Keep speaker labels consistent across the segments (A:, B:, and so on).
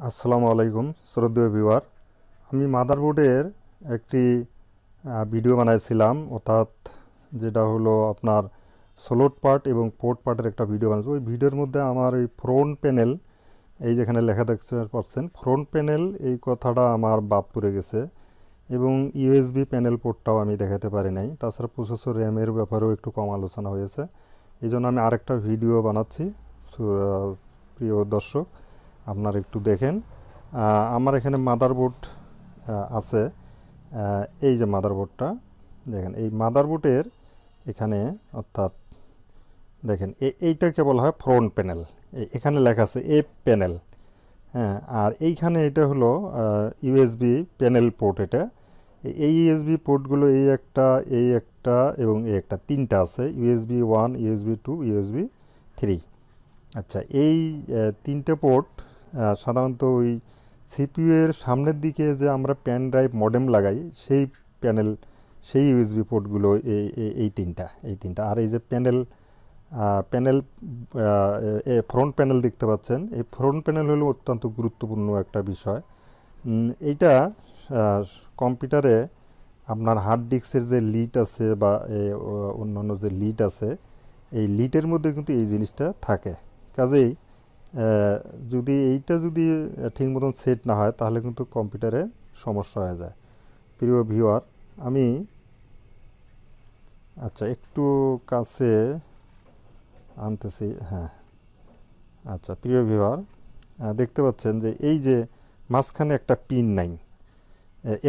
A: আসসালামু আলাইকুম শ্রদ্ধেয় ভিউয়ার। আমি মাদারবোর্ডের একটি ভিডিও বানাইছিলাম, অর্থাৎ যেটা হলো আপনার সোলড পার্ট এবং পোর্ট পার্টের একটা ভিডিও বানাচ্ছি। ওই ভিডিওর মধ্যে আমার এই ফ্রন্ট প্যানেল, এই যেখানে লেখা দেখতে পাচ্ছেন ফ্রন্ট প্যানেল, এই কথাটা আমার বাদ পড়ে গেছে এবং ইউএসবি প্যানেল পোর্টটাও আমি দেখাতে পারি নাই। তাছাড়া প্রসেসর র্যামের ব্যাপারেও একটু কম আলোচনা হয়েছে। এই জন্য আমি আরেকটা ভিডিও বানাচ্ছি। প্রিয় দর্শক, আপনারা একটু দেখেন। আমার এখানে মাদারবোর্ড আছে। এই যে মাদারবোর্ডটা দেখেন, এই মাদারবোর্ডের এখানে অর্থাৎ দেখেন এইটাকে বলা হয় ফ্রন্ট প্যানেল। এখানে লেখা আছে এ প্যানেল, হ্যাঁ। আর এইখানে এটা হলো ইউএসবি প্যানেল পোর্ট। এটা এই ইউএসবি পোর্টগুলো এই একটা এবং এই একটা, তিনটা আছে, ইউএসবি 1, ইউএসবি 2, ইউএসবি 3। আচ্ছা, এই তিনটে পোর্ট সাধারণত ওই সিপিইউ এর সামনের দিকে যে আমরা প্যান ড্রাইভ মডেম লাগাই সেই প্যানেল, সেই ইউএসবি পোর্টগুলো এই তিনটা। আর এই যে প্যানেল ফ্রন্ট প্যানেল দেখতে পাচ্ছেন, এই ফ্রন্ট প্যানেল হলো অত্যন্ত গুরুত্বপূর্ণ একটা বিষয়। এইটা কম্পিউটারে আপনার হার্ড ডিস্কের যে লিড আছে বা অন্যান্য যে লিড আছে, এই লিডের মধ্যে কিন্তু এই জিনিসটা থাকে। কাজেই এইটা যদি ঠিক মতন সেট না হয় তাহলে কিন্তু কম্পিউটারে সমস্যা হয়ে যায়। প্রিয় ভিউয়ার, আমি আচ্ছা একটু কাছে আনতেছি, হ্যাঁ। আচ্ছা প্রিয় ভিউয়ার, দেখতে পাচ্ছেন যে এই যে মাঝখানে একটা পিন নাই,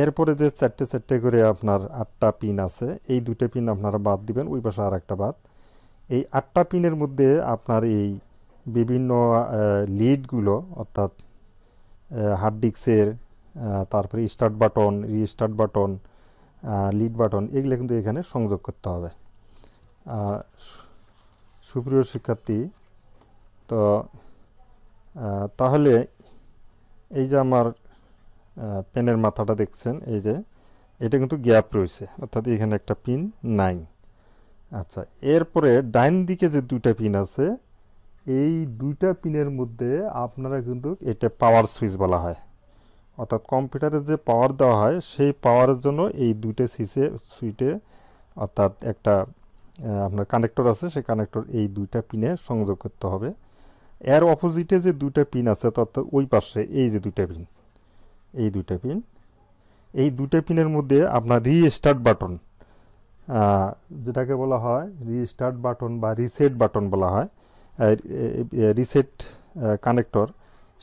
A: এরপরে যে চারটে করে আপনার 8টা পিন আছে, এই 2টে পিন আপনারা বাদ দিবেন, ওই পাশে আর একটা বাদ। এই 8টা পিনের মধ্যে আপনার এই বিভিন্ন লিডগুলো, অর্থাৎ হার্ড ডিস্কের, তারপরে start button, restart button, lead button, এগুলো কিন্তু এখানে সংযোগ করতে হবে। সুপ্রিয় শিক্ষার্থী, তো তাহলে এই যে আমার পেনের মাথাটা দেখছেন, এই যে এটা কিন্তু গ্যাপ রয়েছে, অর্থাৎ এখানে একটা পিন নাই। আচ্ছা, এরপরে ডাইন দিকে যে 2টা পিন আছে, এই 2টা পিনের মধ্যে আপনারা কিন্তু এটা পাওয়ার সুইচ বলা হয়, অর্থাৎ কম্পিউটারে যে পাওয়ার দেওয়া হয় সেই পাওয়ারের জন্য এই 2টে সুইচে অর্থাৎ একটা আপনার কানেক্টর আছে, সেই কানেক্টর এই 2টা পিনে সংযোগ করতে হবে। এর অপোজিটে যে 2টা পিন আছে, অর্থাৎ ওই পাশে এই যে 2টা পিন, এই 2টা পিনের মধ্যে আপনার রিস্টার্ট বাটন, যেটাকে বলা হয় রিস্টার্ট বাটন বা রিসেট বাটন বলা হয়, রিসেট কানেক্টর,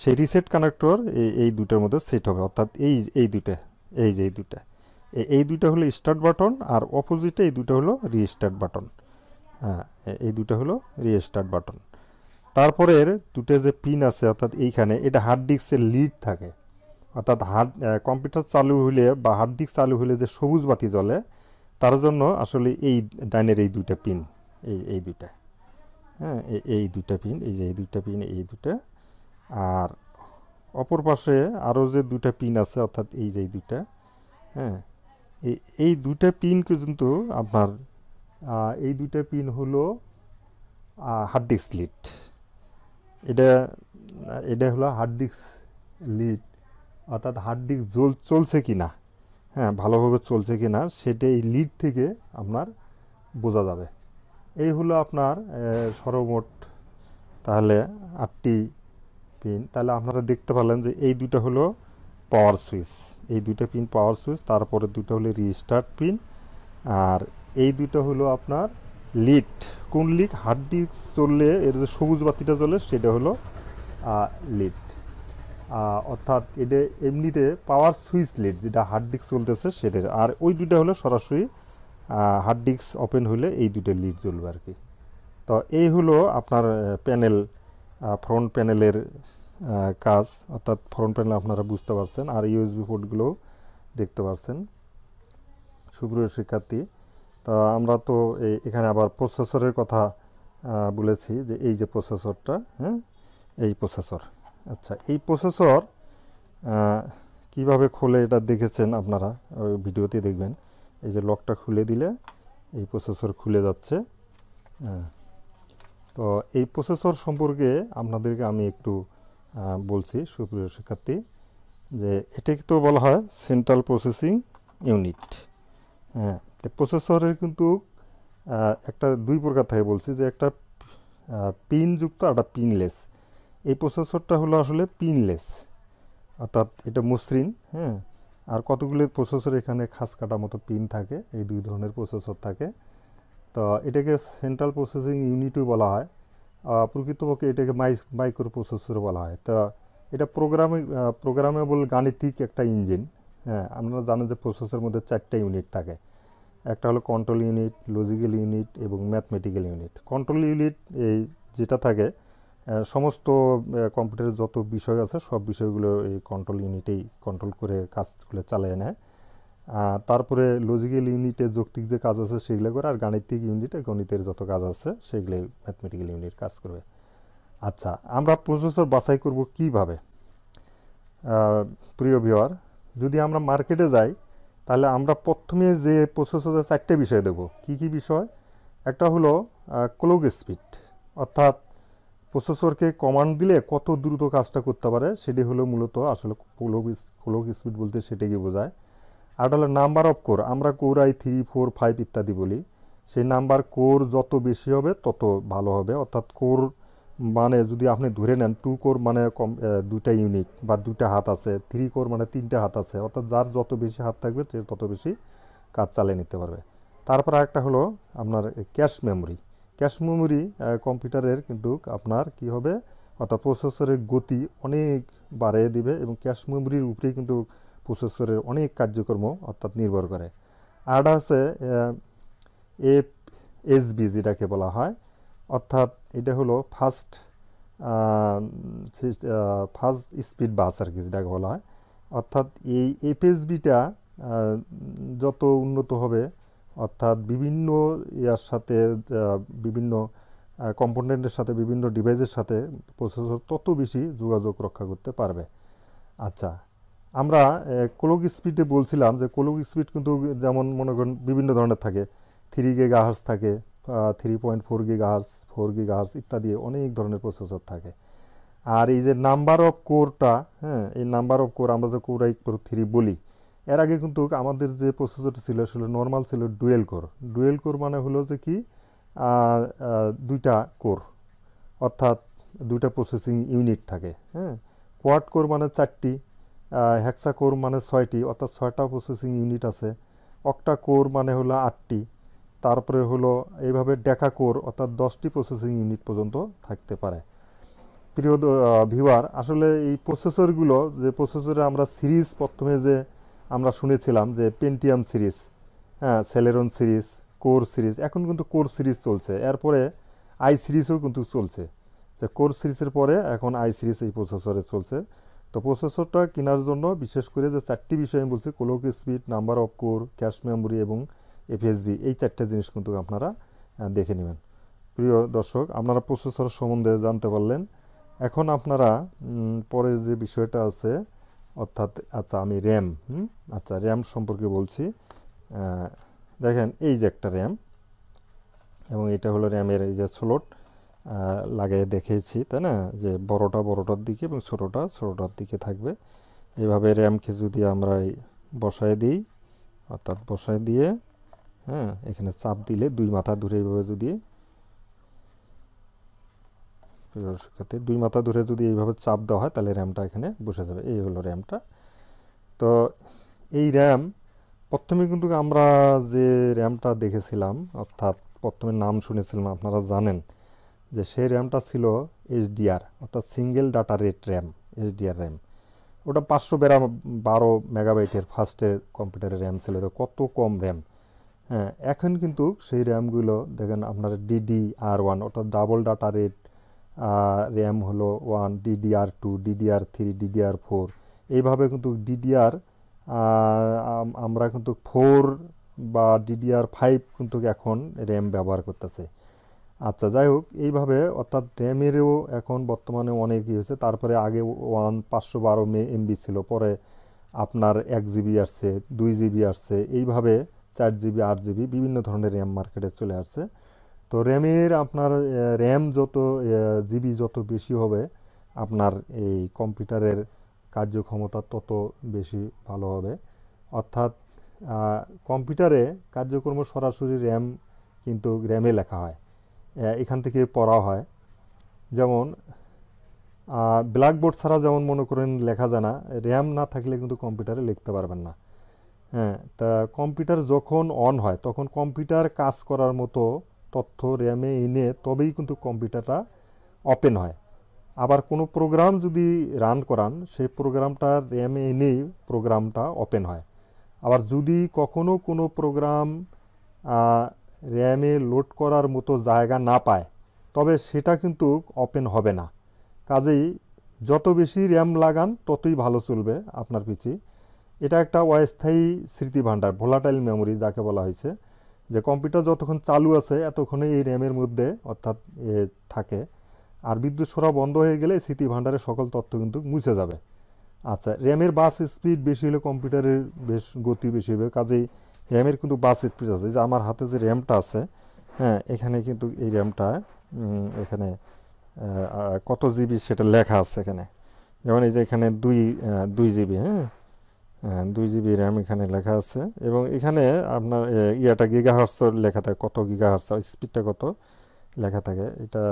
A: সেই রিসেট কানেক্টর এই 2টার মধ্যে সেট হবে। অর্থাৎ এই দুইটা হলো স্টার্ট বাটন, আর অপোজিটে এই 2টা হলো রিস্টার্ট বাটন। হ্যাঁ, এই 2টা হলো রিস্টার্ট বাটন। তারপরে 2টা যে পিন আছে, অর্থাৎ এইখানে এটা হার্ড ডিস্কের লিড থাকে, অর্থাৎ কম্পিউটার চালু হলে বা হার্ড ডিস্ক চালু হলে যে সবুজ বাতি জ্বলে, তার জন্য আসলে এই ডাইনের এই 2টা পিন, এই 2টা, হ্যাঁ, এই 2টা পিন, এই যে এই 2টা পিন, এই 2টা। আর অপর পাশে আরও যে 2টা পিন আছে, অর্থাৎ এই যে এই 2টা, হ্যাঁ, এই 2টা পিন কিন্তু আপনার এই 2টা পিন হলো হার্ড ডিস্ক লিড। এটা হলো হার্ড ডিস্ক লিড, অর্থাৎ হার্ড ডিস্ক চলছে কি না, হ্যাঁ, ভালোভাবে চলছে কি না, সেটা এই লিড থেকে আপনার বোঝা যাবে। এই হলো আপনার সর্বমোট তাহলে 8টি পিন। তাহলে আপনারা দেখতে পেলেন যে এই 2টা হলো পাওয়ার সুইচ, এই 2টা পিন পাওয়ার সুইচ, তারপরে 2টা হলো রিস্টার্ট পিন, আর এই 2টা হলো আপনার লিড। কোন লিড? হার্ড ডিস্ক চললে এর যে সবুজ বাতিটা জ্বলে সেটা হলো লিড, অর্থাৎ এটা এমনিতে পাওয়ার সুইচ লিড, যেটা হার্ড ডিস্ক চলতেছে সেটার। আর ওই 2টা হলো সরাসরি হার্ড ডিস্ক ওপেন হলে এই 2টা লিড জ্বলবে আর কি। তো এই হলো আপনার প্যানেল, ফ্রন্ট প্যানেলের কাজ, অর্থাৎ ফ্রন্ট প্যানেল আপনারা বুঝতে পারছেন, আর ইউএসবি পোর্টগুলো দেখতে পাচ্ছেন। সুপ্রিয় শিক্ষার্থী, তা আমরা তো এখানে আবার প্রসেসরের কথা বলেছি, যে এই যে প্রসেসরটা, হ্যাঁ, এই প্রসেসর। আচ্ছা, এই প্রসেসর কিভাবে খোলে এটা দেখেছেন আপনারা, ওই ভিডিওতে দেখবেন। এই যে লকটা খুলে দিলে এই প্রসেসর খুলে যাচ্ছে। হ্যাঁ, তো এই প্রসেসর সম্পর্কে আপনাদেরকে আমি একটু বলছি সুপ্রিয় শিক্ষার্থী, যে এটাকে তো বলা হয় সেন্ট্রাল প্রসেসিং ইউনিট। হ্যাঁ, প্রসেসরের কিন্তু একটা দুই প্রকার থাকে বলছি, যে একটা পিনযুক্ত আর একটা পিনলেস। এই প্রসেসরটা হলো আসলে পিনলেস, অর্থাৎ এটা মসৃণ। হ্যাঁ, আর কতগুলো প্রসেসর এখানে খাস কাটা মতো পিন থাকে, এই দুই ধরনের প্রসেসর থাকে। তো এটাকে সেন্ট্রাল প্রসেসিং ইউনিটও বলা হয়, প্রকৃতপক্ষে এটাকে মাইক্রো প্রসেসর বলা হয়। তো এটা প্রোগ্রামেবল গাণিতিক একটা ইঞ্জিন। হ্যাঁ, আপনারা জানেন যে প্রসেসরের মধ্যে 4টা ইউনিট থাকে। একটা হলো কন্ট্রোল ইউনিট, লজিক্যাল ইউনিট এবং ম্যাথমেটিক্যাল ইউনিট। কন্ট্রোল ইউনিট এই যেটা থাকে, সমস্ত কম্পিউটারের যত বিষয় আছে সব বিষয়গুলো এই কন্ট্রোল ইউনিটেই কন্ট্রোল করে কাজগুলো চালিয়ে নেয়। তারপরে লজিক্যাল ইউনিটে যৌক্তিক যে কাজ আছে সেগুলো করে, আর গাণিতিক ইউনিটে গণিতের যত কাজ আছে সেগুলো ম্যাথমেটিক্যাল ইউনিট কাজ করবে। আচ্ছা, আমরা প্রসেসর বাছাই করব কিভাবে? প্রিয় ভিউয়ার, যদি আমরা মার্কেটে যাই তাহলে আমরা প্রথমে যে প্রসেসরের 4টে বিষয় দেব। কি কি বিষয়? একটা হলো ক্লক স্পিড, অর্থাৎ প্রসেসরকে কমান্ড দিলে কত দ্রুত কাজটা করতে পারে, সেটি হলো মূলত আসলে ক্লক স্পিড বলতে সেটাকে বোঝায়। আর হলো নাম্বার অফ কোর, আমরা কোর i3, 4, 5 ইত্যাদি বলি। সেই নাম্বার কোর যত বেশি হবে তত ভালো হবে, অর্থাৎ কোর মানে যদি আপনি ধরে নেন 2 কোর মানে দুইটা ইউনিট বা দুইটা হাত আছে, 3 কোর মানে 3টে হাত আছে, অর্থাৎ যার যত বেশি হাত থাকবে সে তত বেশি কাজ চালিয়ে নিতে পারবে। তারপর একটা হলো আপনার ক্যাশ মেমোরি। ক্যাশ মেমোরি কম্পিউটারের কিন্তু আপনার কি হবে, অর্থাৎ প্রসেসরের গতি অনেক বাড়িয়ে দিবে, এবং ক্যাশ মেমোরির উপরেই কিন্তু প্রসেসরের অনেক কার্যক্রম অর্থাৎ নির্ভর করে। আরটা আছে এফএসবি যেটাকে বলা হয়, অর্থাৎ এটা হলো ফাস্ট স্পিড বাস আর কি, যেটাকে বলা হয়। অর্থাৎ এই এফএসবিটা যত উন্নত হবে, অর্থাৎ বিভিন্ন ইয়ার সাথে বিভিন্ন কম্পোনেন্টের সাথে বিভিন্ন ডিভাইসের সাথে প্রসেসর তত বেশি যোগাযোগ রক্ষা করতে পারবে। আচ্ছা, আমরা ক্লক স্পিডে বলছিলাম যে ক্লক স্পিড কিন্তু যেমন মনে করেন বিভিন্ন ধরনের থাকে। 3 গিগাহার্টজ থাকে, 3.4 গিগাহার্টজ, 4 গিগাহার্টজ ইত্যাদি অনেক ধরনের প্রসেসর থাকে। আর এই যে নাম্বার অফ কোরটা, হ্যাঁ, এই নাম্বার অফ কোর আমরা যে কোর i3 বলি, এর আগে কিন্তু আমাদের যে প্রসেসরটা ছিল আসলে নর্মাল ছিল ডুয়েল কোর। ডুয়েল কোর মানে হলো যে কি, দুইটা কোর, অর্থাৎ দুইটা প্রসেসিং ইউনিট থাকে। হ্যাঁ, কোয়াড কোর মানে 4টি, হেক্সা কোর মানে 6টি, অর্থাৎ 6টা প্রসেসিং ইউনিট আছে। অক্টা কোর মানে হলো 8টি। তারপরে হলো এইভাবে ডেকা কোর, অর্থাৎ 10টি প্রসেসিং ইউনিট পর্যন্ত থাকতে পারে। প্রিয় ভিউয়ার, আসলে এই প্রসেসরগুলো, যে প্রসেসরে আমরা সিরিজ প্রথমে যে আমরা শুনেছিলাম যে পেন্টিয়াম সিরিজ, হ্যাঁ, সেলেরন সিরিজ, কোর সিরিজ, এখন কিন্তু কোর সিরিজ চলছে। এরপরে আই সিরিজও কিন্তু চলছে, যে কোর সিরিজের পরে এখন আই সিরিজ এই প্রসেসরে চলছে। তো প্রসেসরটা কেনার জন্য বিশেষ করে যে 4টি বিষয় আমি বলছি, clock speed, number of core, cache memory এবং এফএসবি, এই 4টে জিনিস কিন্তু আপনারা দেখে নেবেন। প্রিয় দর্শক, আপনারা প্রসেসর সম্বন্ধে জানতে পারলেন। এখন আপনারা পরের যে বিষয়টা আছে, অর্থাৎ আচ্ছা আমি র্যাম, আচ্ছা র্যাম সম্পর্কে বলছি। দেখেন এই যে একটা র্যাম, এবং এটা হলো র্যামের এই যে স্লট লাগিয়ে দেখিয়েছি, তাই না, যে বড়টা বড়টার দিকে এবং ছোটোটা ছোটোটার দিকে থাকবে। এইভাবে র্যামকে যদি আমরা বসায় দিই, অর্থাৎ বসায় দিয়ে, হ্যাঁ, এখানে চাপ দিলে দুই মাথা ধরে এইভাবে যদি দুই মাথা ধরে যদি এইভাবে চাপ দেওয়া হয় তাহলে র্যামটা এখানে বসে যাবে। এই হলো র্যামটা। তো এই র্যাম প্রথমে কিন্তু আমরা যে র্যামটা দেখেছিলাম, অর্থাৎ প্রথমে নাম শুনেছিলাম, আপনারা জানেন যে সেই র্যামটা ছিল এইচডিআর, অর্থাৎ single data rate RAM, HDR RAM. ওটা 512 মেগাবাইটের ফার্স্টের কম্পিউটারের র্যাম ছিল, তো কত কম র্যাম। হ্যাঁ, এখন কিন্তু সেই র্যামগুলো দেখেন আপনার DDR1, অর্থাৎ ডাবল ডাটা রেট র্যাম হলো 1, DDR2, DDR3, DDR4, এইভাবে কিন্তু আমরা কিন্তু 4 বা DDR5 কিন্তু এখন র্যাম ব্যবহার করতেছে। আচ্ছা, যাই হোক, এইভাবে অর্থাৎ র্যামেরও এখন বর্তমানে অনেক হয়েছে। তারপরে আগে 512 MB ছিল, পরে আপনার 1 GB আসছে, 2 GB আসছে, এইভাবে 4 GB, 8 GB বিভিন্ন ধরনের র্যাম মার্কেটে চলে আসছে। তো র্যামের আপনার র্যাম যত জিবি যত বেশি হবে, আপনার এই কম্পিউটারের কার্যক্ষমতা তত বেশি ভালো হবে। অর্থাৎ কম্পিউটারে কার্যক্রম সরাসরি র্যাম কিন্তু র্যামে লেখা হয়, এখান থেকে পড়া হয়। যেমন ব্ল্যাকবোর্ড ছাড়া যেমন মনে করেন লেখা যায় না, র্যাম না থাকলে কিন্তু কম্পিউটারে লিখতে পারবেন না। হ্যাঁ, তা কম্পিউটার যখন অন হয় তখন কম্পিউটার কাজ করার মতো তথ্য র্যামে এনে তবেই কিন্তু কম্পিউটারটা ওপেন হয়। আবার কোনো প্রোগ্রাম যদি রান করান সেই প্রোগ্রামটা র্যামে এনেই প্রোগ্রামটা ওপেন হয়। আবার যদি কখনো কোনো প্রোগ্রাম র্যামে লোড করার মতো জায়গা না পায় তবে সেটা কিন্তু ওপেন হবে না। কাজেই যত বেশি র্যাম লাগান ততই ভালো চলবে আপনার পিসি। এটা একটা অস্থায়ী স্মৃতি ভাণ্ডার, ভোলাটাইল মেমোরি যাকে বলা হয়েছে, যে কম্পিউটার যতক্ষণ চালু আছে এতক্ষণে এই র্যামের মধ্যে অর্থাৎ থাকে, আর বিদ্যুৎ সরবরাহ বন্ধ হয়ে গেলে স্মৃতি ভাণ্ডারের সকল তথ্য কিন্তু মুছে যাবে। আচ্ছা, র্যামের বাস স্পিড বেশি হলে কম্পিউটারের বেশ গতি বেশি হবে। কাজেই র্যামের কিন্তু বাস স্পিড আছে। যে আমার হাতে যে র্যামটা আছে, হ্যাঁ, এখানে কিন্তু এই র্যামটা এখানে কত জিবি সেটা লেখা আছে এখানে। যেমন এই যে এখানে 2 জিবি, হ্যাঁ, 2 জিবি র্যাম এখানে লেখা আছে, এবং এখানে আপনার ইয়াটা গিগাহার্টজ লেখা থাকে, কত গিগাহার্টজ স্পিডটা কত লেখা থাকে। এটা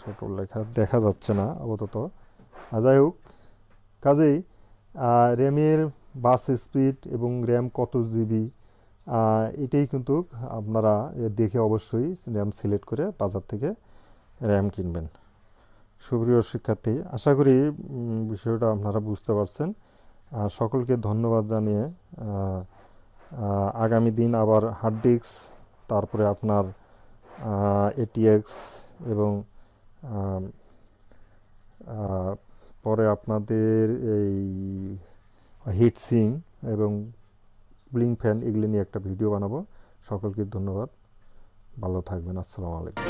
A: ছোট লেখা দেখা যাচ্ছে না আপাতত। যাই হোক, কাজেই র্যামের বাস স্পিড এবং র্যাম কত জিবি এটাই কিন্তু আপনারা দেখে অবশ্যই র্যাম সিলেক্ট করে বাজার থেকে র্যাম কিনবেন। সুপ্রিয় শিক্ষার্থী, আশা করি বিষয়টা আপনারা বুঝতে পারছেন। সকলকে ধন্যবাদ জানিয়ে আগামী দিন আবার হার্ড ডিস্ক, তারপরে আপনার এটিএক্স এবং পরে আপনাদের এই হিটসিং এবং ব্লিং ফ্যান এগুলি নিয়ে একটা ভিডিও বানাবো। সকলকে ধন্যবাদ, ভালো থাকবেন, আসসালামু আলাইকুম।